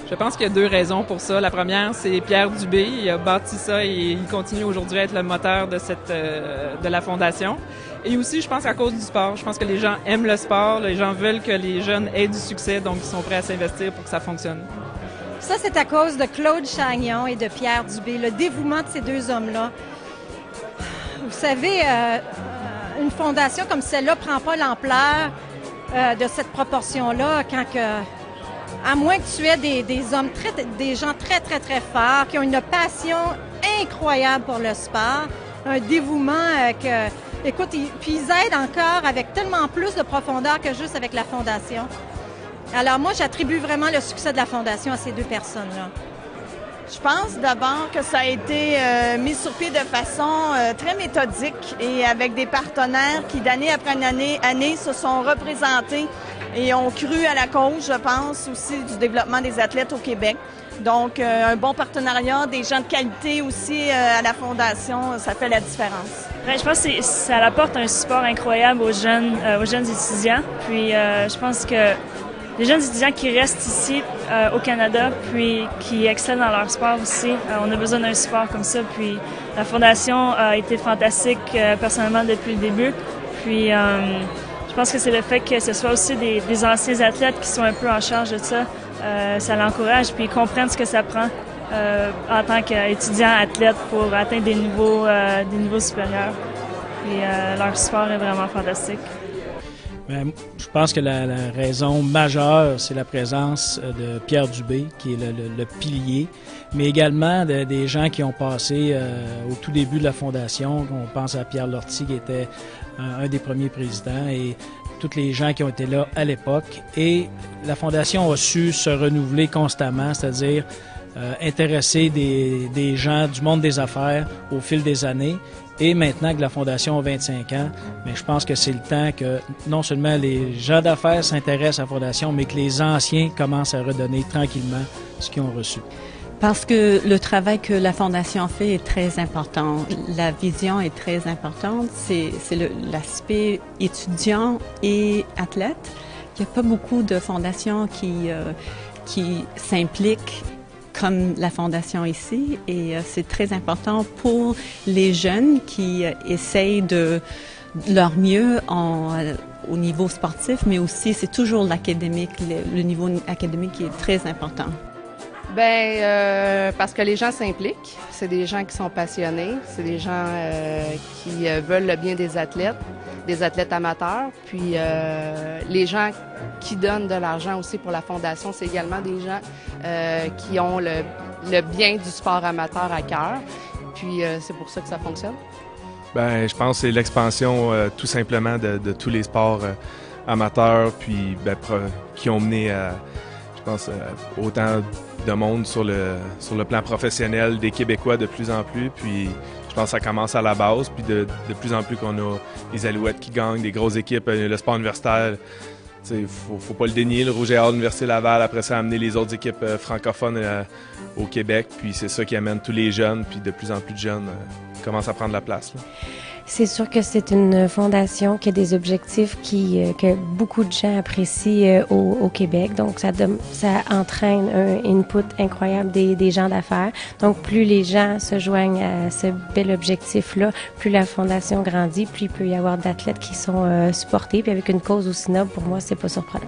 Je pense qu'il y a deux raisons pour ça. La première, c'est Pierre Dubé. Il a bâti ça et il continue aujourd'hui à être le moteur de de la fondation. Et aussi, je pense à cause du sport. Je pense que les gens aiment le sport. Les gens veulent que les jeunes aient du succès, donc ils sont prêts à s'investir pour que ça fonctionne. Ça, c'est à cause de Claude Chagnon et de Pierre Dubé, le dévouement de ces deux hommes-là. Vous savez, une fondation comme celle-là ne prend pas l'ampleur de cette proportion-là quand que... À moins que tu aies des hommes, des gens très, très, très forts, qui ont une passion incroyable pour le sport, un dévouement écoute, puis ils aident encore avec tellement plus de profondeur que juste avec la Fondation. Alors moi, j'attribue vraiment le succès de la Fondation à ces deux personnes-là. Je pense d'abord que ça a été mis sur pied de façon très méthodique et avec des partenaires qui, d'année après année, se sont représentés et ont cru à la cause, je pense, aussi du développement des athlètes au Québec. Donc, un bon partenariat, des gens de qualité aussi à la Fondation, ça fait la différence. Je pense que ça apporte un support incroyable aux jeunes étudiants. Puis, je pense que les jeunes étudiants qui restent ici au Canada, puis qui excellent dans leur sport aussi, on a besoin d'un support comme ça. Puis, la Fondation a été fantastique personnellement depuis le début. Puis, je pense que c'est le fait que ce soit aussi des anciens athlètes qui sont un peu en charge de ça. Ça l'encourage, puis ils comprennent ce que ça prend en tant qu'étudiant athlète pour atteindre des niveaux supérieurs. Puis leur sport est vraiment fantastique. Bien, je pense que la raison majeure, c'est la présence de Pierre Dubé, qui est le pilier, mais également des gens qui ont passé au tout début de la Fondation. On pense à Pierre Lortie, qui était un des premiers présidents, et tous les gens qui ont été là à l'époque. Et la Fondation a su se renouveler constamment, c'est-à-dire intéresser des gens du monde des affaires au fil des années. Et maintenant que la Fondation a 25 ans, mais je pense que c'est le temps que non seulement les gens d'affaires s'intéressent à la Fondation, mais que les anciens commencent à redonner tranquillement ce qu'ils ont reçu. Parce que le travail que la Fondation fait est très important. La vision est très importante. C'est l'aspect étudiant et athlète. Il n'y a pas beaucoup de fondations qui s'impliquent comme la Fondation ici, et c'est très important pour les jeunes qui essayent de leur mieux au niveau sportif, mais aussi c'est toujours l'académique, le niveau académique qui est très important. Parce que les gens s'impliquent, c'est des gens qui sont passionnés, c'est des gens qui veulent le bien des athlètes amateurs, puis les gens qui donnent de l'argent aussi pour la Fondation, c'est également des gens qui ont le bien du sport amateur à cœur, puis c'est pour ça que ça fonctionne. Je pense que c'est l'expansion tout simplement de tous les sports amateurs, puis qui ont mené à, je pense, autant de monde sur le plan professionnel, des Québécois de plus en plus, puis je pense que ça commence à la base, puis de plus en plus qu'on a les Alouettes qui gagnent, des grosses équipes, le sport universitaire, faut pas le dénier, le Rouge et Or, l'Université Laval, après ça, amener les autres équipes francophones au Québec, puis c'est ça qui amène tous les jeunes, puis de plus en plus de jeunes commencent à prendre la place, là. C'est sûr que c'est une fondation qui a des objectifs que beaucoup de gens apprécient au Québec. Donc, ça entraîne un input incroyable des gens d'affaires. Donc, plus les gens se joignent à ce bel objectif-là, plus la fondation grandit, plus il peut y avoir d'athlètes qui sont supportés. Puis avec une cause aussi noble, pour moi, c'est pas surprenant.